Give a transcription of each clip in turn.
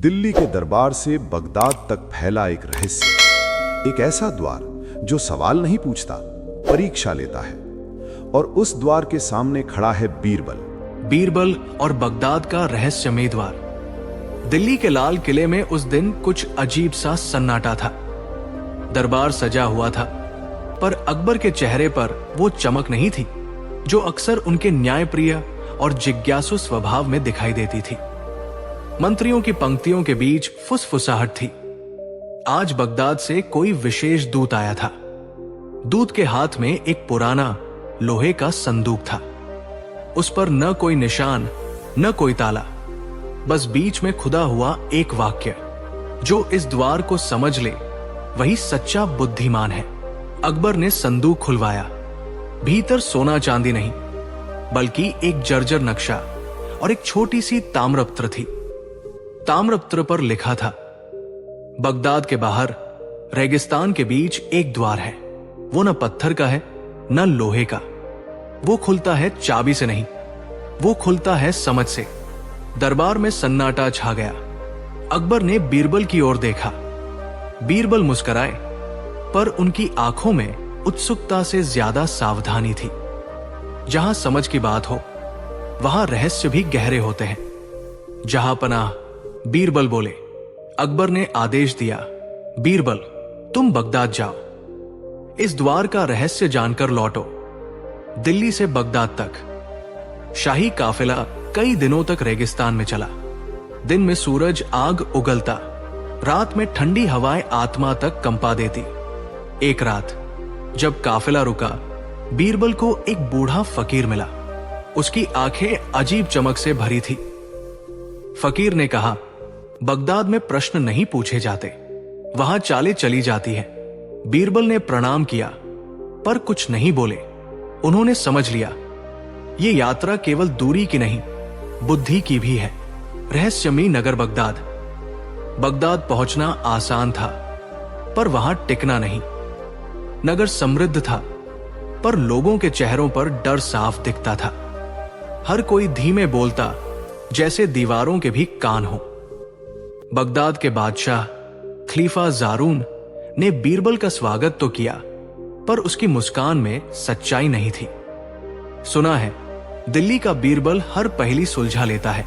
दिल्ली के दरबार से बगदाद तक फैला एक रहस्य, एक ऐसा द्वार जो सवाल नहीं पूछता, परीक्षा लेता है। और उस द्वार के सामने खड़ा है बीरबल और बगदाद का रहस्यमय द्वार। दिल्ली के लाल किले में उस दिन कुछ अजीब सा सन्नाटा था। दरबार सजा हुआ था, पर अकबर के चेहरे पर वो चमक नहीं थी जो अक्सर उनके न्यायप्रिय और जिज्ञासु स्वभाव में दिखाई देती थी। मंत्रियों की पंक्तियों के बीच फुसफुसाहट थी। आज बगदाद से कोई विशेष दूत आया था। दूत के हाथ में एक पुराना लोहे का संदूक था। उस पर न कोई निशान, न कोई ताला, बस बीच में खुदा हुआ एक वाक्य, जो इस द्वार को समझ ले वही सच्चा बुद्धिमान है। अकबर ने संदूक खुलवाया। भीतर सोना चांदी नहीं, बल्कि एक जर्जर नक्शा और एक छोटी सी ताम्रपत्र थी। ताम्रपत्र पर लिखा था, बगदाद के बाहर रेगिस्तान के बीच एक द्वार है। वो न पत्थर का है, न लोहे का। वो खुलता है चाबी से नहीं, वो खुलता है समझ से। दरबार में सन्नाटा छा गया। अकबर ने बीरबल की ओर देखा। बीरबल मुस्कुराए, पर उनकी आंखों में उत्सुकता से ज्यादा सावधानी थी। जहां समझ की बात हो, वहां रहस्य भी गहरे होते हैं। जहां पनाह, बीरबल बोले। अकबर ने आदेश दिया, बीरबल, तुम बगदाद जाओ, इस द्वार का रहस्य जानकर लौटो। दिल्ली से बगदाद तक शाही काफिला कई दिनों तक रेगिस्तान में चला। दिन में सूरज आग उगलता, रात में ठंडी हवाएं आत्मा तक कंपा देती। एक रात जब काफिला रुका, बीरबल को एक बूढ़ा फकीर मिला। उसकी आंखें अजीब चमक से भरी थी। फकीर ने कहा, बगदाद में प्रश्न नहीं पूछे जाते, वहां चालें चली जाती है। बीरबल ने प्रणाम किया, पर कुछ नहीं बोले। उन्होंने समझ लिया, ये यात्रा केवल दूरी की नहीं, बुद्धि की भी है। रहस्यमयी नगर बगदाद। बगदाद पहुंचना आसान था, पर वहां टिकना नहीं। नगर समृद्ध था, पर लोगों के चेहरों पर डर साफ दिखता था। हर कोई धीमे बोलता, जैसे दीवारों के भी कान हो। बगदाद के बादशाह खलीफा जारून ने बीरबल का स्वागत तो किया, पर उसकी मुस्कान में सच्चाई नहीं थी। सुना है, दिल्ली का बीरबल हर पहेली सुलझा लेता है,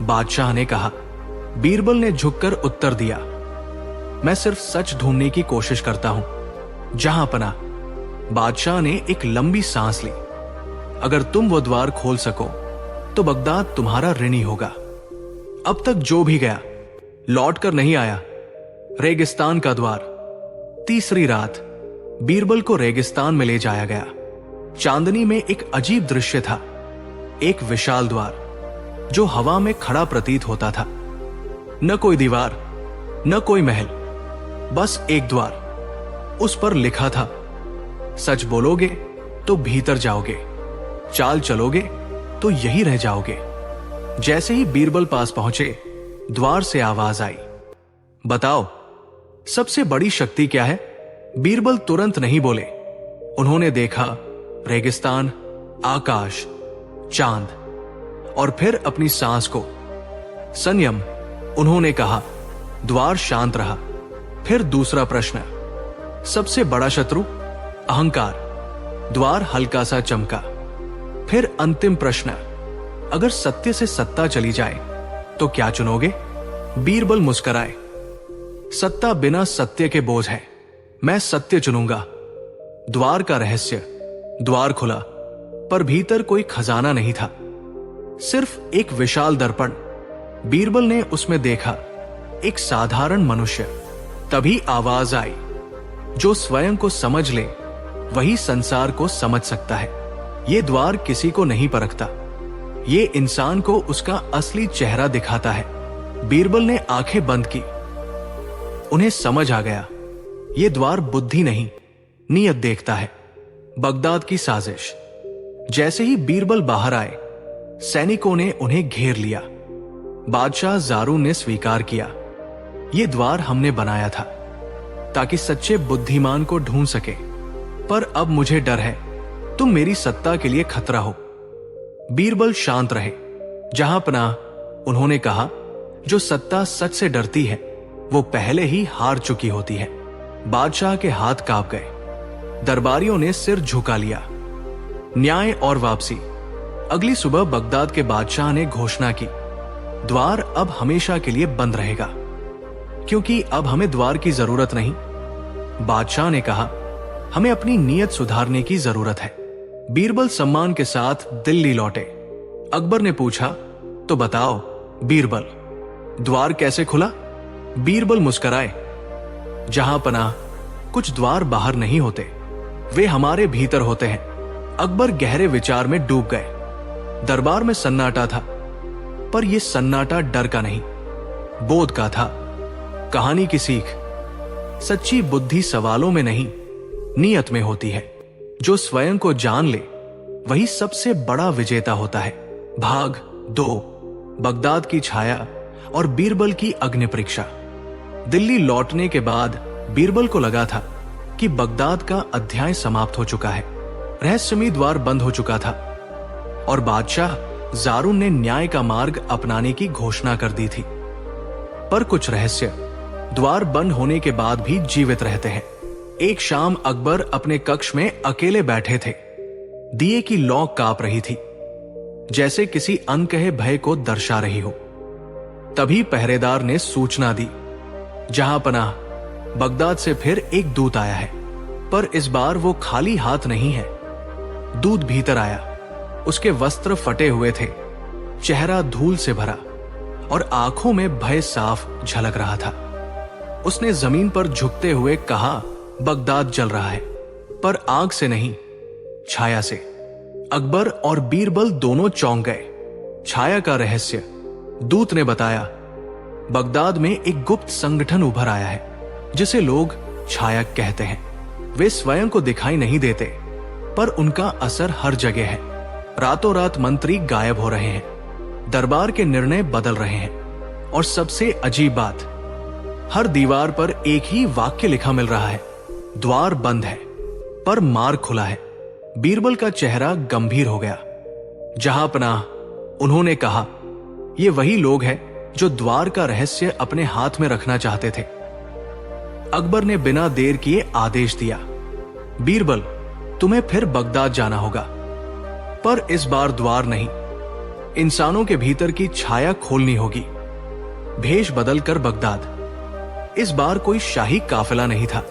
बादशाह ने कहा। बीरबल ने झुककर उत्तर दिया, मैं सिर्फ सच ढूंढने की कोशिश करता हूं। जहां पना। बादशाह ने एक लंबी सांस ली। अगर तुम वो द्वार खोल सको, तो बगदाद तुम्हारा ऋणी होगा। अब तक जो भी गया, लौट कर नहीं आया। रेगिस्तान का द्वार। तीसरी रात बीरबल को रेगिस्तान में ले जाया गया। चांदनी में एक अजीब दृश्य था। एक विशाल द्वार जो हवा में खड़ा प्रतीत होता था। न कोई दीवार, न कोई महल, बस एक द्वार। उस पर लिखा था, सच बोलोगे तो भीतर जाओगे, चाल चलोगे तो यही रह जाओगे। जैसे ही बीरबल पास पहुंचे, द्वार से आवाज आई, बताओ सबसे बड़ी शक्ति क्या है? बीरबल तुरंत नहीं बोले। उन्होंने देखा रेगिस्तान, आकाश, चांद और फिर अपनी सांस को। संयम, उन्होंने कहा। द्वार शांत रहा। फिर दूसरा प्रश्न, सबसे बड़ा शत्रु? अहंकार। द्वार हल्का सा चमका। फिर अंतिम प्रश्न, अगर सत्य से सत्ता चली जाए तो क्या चुनोगे? बीरबल मुस्कुराए, सत्ता बिना सत्य के बोझ है, मैं सत्य चुनूंगा। द्वार का रहस्य। द्वार खुला, पर भीतर कोई खजाना नहीं था, सिर्फ एक विशाल दर्पण। बीरबल ने उसमें देखा एक साधारण मनुष्य। तभी आवाज आई, जो स्वयं को समझ ले वही संसार को समझ सकता है। ये द्वार किसी को नहीं परखता, ये इंसान को उसका असली चेहरा दिखाता है। बीरबल ने आंखें बंद की। उन्हें समझ आ गया, ये द्वार बुद्धि नहीं, नियत देखता है। बगदाद की साजिश। जैसे ही बीरबल बाहर आए, सैनिकों ने उन्हें घेर लिया। बादशाह जारून ने स्वीकार किया, ये द्वार हमने बनाया था ताकि सच्चे बुद्धिमान को ढूंढ सके, पर अब मुझे डर है, तुम मेरी सत्ता के लिए खतरा हो। बीरबल शांत रहे। जहां पनाह, उन्होंने कहा, जो सत्ता सच से डरती है वो पहले ही हार चुकी होती है। बादशाह के हाथ कांप गए। दरबारियों ने सिर झुका लिया। न्याय और वापसी। अगली सुबह बगदाद के बादशाह ने घोषणा की, द्वार अब हमेशा के लिए बंद रहेगा, क्योंकि अब हमें द्वार की जरूरत नहीं। बादशाह ने कहा, हमें अपनी नीयत सुधारने की जरूरत है। बीरबल सम्मान के साथ दिल्ली लौटे। अकबर ने पूछा, तो बताओ बीरबल, द्वार कैसे खुला? बीरबल मुस्कुराए, जहां पनाह, कुछ द्वार बाहर नहीं होते, वे हमारे भीतर होते हैं। अकबर गहरे विचार में डूब गए। दरबार में सन्नाटा था, पर यह सन्नाटा डर का नहीं, बोध का था। कहानी की सीख, सच्ची बुद्धि सवालों में नहीं, नियत में होती है। जो स्वयं को जान ले वही सबसे बड़ा विजेता होता है। भाग 2, बगदाद की छाया और बीरबल की अग्नि परीक्षा। दिल्ली लौटने के बाद बीरबल को लगा था कि बगदाद का अध्याय समाप्त हो चुका है। रहस्यमयी द्वार बंद हो चुका था और बादशाह जारून ने न्याय का मार्ग अपनाने की घोषणा कर दी थी। पर कुछ रहस्य द्वार बंद होने के बाद भी जीवित रहते हैं। एक शाम अकबर अपने कक्ष में अकेले बैठे थे। दिए की लौ कांप रही थी, जैसे किसी अनकहे भय को दर्शा रही हो। तभी पहरेदार ने सूचना दी, जहां पनाह, बगदाद से फिर एक दूत आया है, पर इस बार वो खाली हाथ नहीं है। दूत भीतर आया। उसके वस्त्र फटे हुए थे, चेहरा धूल से भरा और आंखों में भय साफ झलक रहा था। उसने जमीन पर झुकते हुए कहा, बगदाद जल रहा है, पर आग से नहीं, छाया से। अकबर और बीरबल दोनों चौंक गए। छाया का रहस्य, दूत ने बताया, बगदाद में एक गुप्त संगठन उभर आया है, जिसे लोग छाया कहते हैं। वे स्वयं को दिखाई नहीं देते, पर उनका असर हर जगह है। रातों रात मंत्री गायब हो रहे हैं, दरबार के निर्णय बदल रहे हैं, और सबसे अजीब बात, हर दीवार पर एक ही वाक्य लिखा मिल रहा है, द्वार बंद है पर मार्ग खुला है। बीरबल का चेहरा गंभीर हो गया। जहां पनाह, उन्होंने कहा, ये वही लोग हैं जो द्वार का रहस्य अपने हाथ में रखना चाहते थे। अकबर ने बिना देर किए आदेश दिया, बीरबल, तुम्हें फिर बगदाद जाना होगा, पर इस बार द्वार नहीं, इंसानों के भीतर की छाया खोलनी होगी। भेष बदलकर बगदाद। इस बार कोई शाही काफिला नहीं था,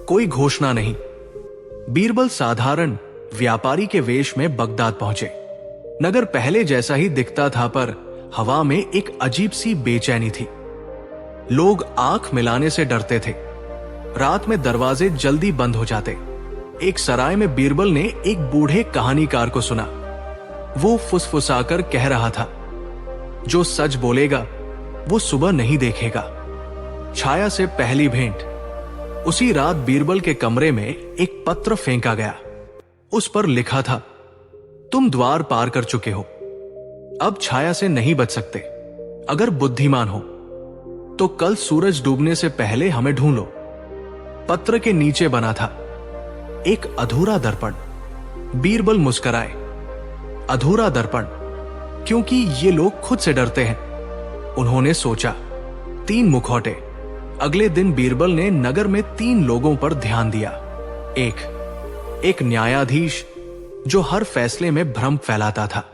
कोई घोषणा नहीं। बीरबल साधारण व्यापारी के वेश में बगदाद पहुंचे। नगर पहले जैसा ही दिखता था, पर हवा में एक अजीब सी बेचैनी थी। लोग आंख मिलाने से डरते थे। रात में दरवाजे जल्दी बंद हो जाते। एक सराय में बीरबल ने एक बूढ़े कहानीकार को सुना। वो फुसफुसाकर कह रहा था, जो सच बोलेगा वो सुबह नहीं देखेगा। छाया से पहली भेंट। उसी रात बीरबल के कमरे में एक पत्र फेंका गया। उस पर लिखा था, तुम द्वार पार कर चुके हो, अब छाया से नहीं बच सकते। अगर बुद्धिमान हो तो कल सूरज डूबने से पहले हमें ढूंढ लो। पत्र के नीचे बना था, एक अधूरा दर्पण। बीरबल मुस्कुराए। अधूरा दर्पण, क्योंकि ये लोग खुद से डरते हैं। उन्होंने सोचा, 3 मुखौटे। अगले दिन बीरबल ने नगर में 3 लोगों पर ध्यान दिया। एक न्यायाधीश जो हर फैसले में भ्रम फैलाता था।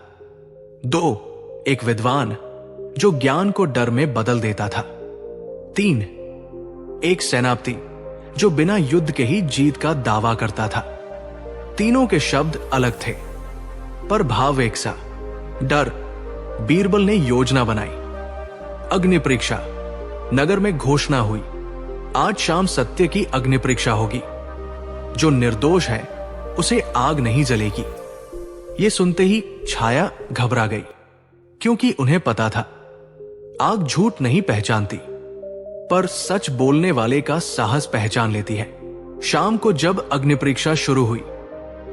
2, एक विद्वान जो ज्ञान को डर में बदल देता था। 3, एक सेनापति जो बिना युद्ध के ही जीत का दावा करता था। तीनों के शब्द अलग थे, पर भाव एक सा, डर। बीरबल ने योजना बनाई। अग्नि परीक्षा। नगर में घोषणा हुई, आज शाम सत्य की अग्नि परीक्षा होगी। जो निर्दोष है उसे आग नहीं जलेगी। ये सुनते ही छाया घबरा गई, क्योंकि उन्हें पता था आग झूठ नहीं पहचानती, पर सच बोलने वाले का साहस पहचान लेती है। शाम को जब अग्नि परीक्षा शुरू हुई,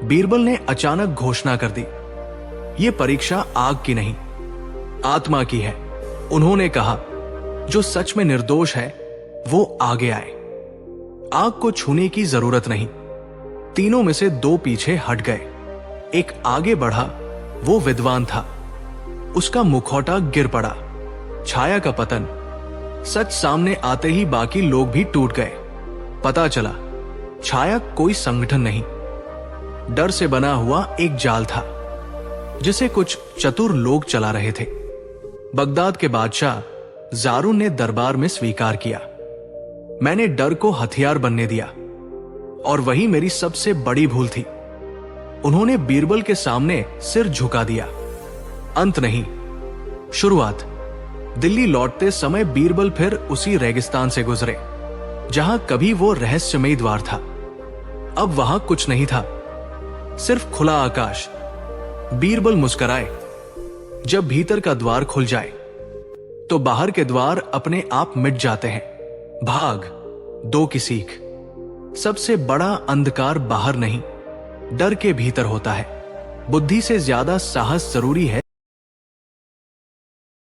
बीरबल ने अचानक घोषणा कर दी, ये परीक्षा आग की नहीं, आत्मा की है। उन्होंने कहा, जो सच में निर्दोष है वो आगे आए। आग को छूने की जरूरत नहीं। तीनों में से 2 पीछे हट गए। एक आगे बढ़ा, वो विद्वान था। उसका मुखौटा गिर पड़ा। छाया का पतन। सच सामने आते ही बाकी लोग भी टूट गए। पता चला छाया कोई संगठन नहीं, डर से बना हुआ एक जाल था जिसे कुछ चतुर लोग चला रहे थे। बगदाद के बादशाह जारून ने दरबार में स्वीकार किया। मैंने डर को हथियार बनने दिया और वही मेरी सबसे बड़ी भूल थी। उन्होंने बीरबल के सामने सिर झुका दिया। अंत नहीं, शुरुआत। दिल्ली लौटते समय बीरबल फिर उसी रेगिस्तान से गुजरे जहां कभी वो रहस्यमयी द्वार था। अब वहां कुछ नहीं था, सिर्फ खुला आकाश। बीरबल मुस्कुराए। जब भीतर का द्वार खुल जाए तो बाहर के द्वार अपने आप मिट जाते हैं। भाग 2 की सीख। सबसे बड़ा अंधकार बाहर नहीं, डर के भीतर होता है। बुद्धि से ज्यादा साहस जरूरी है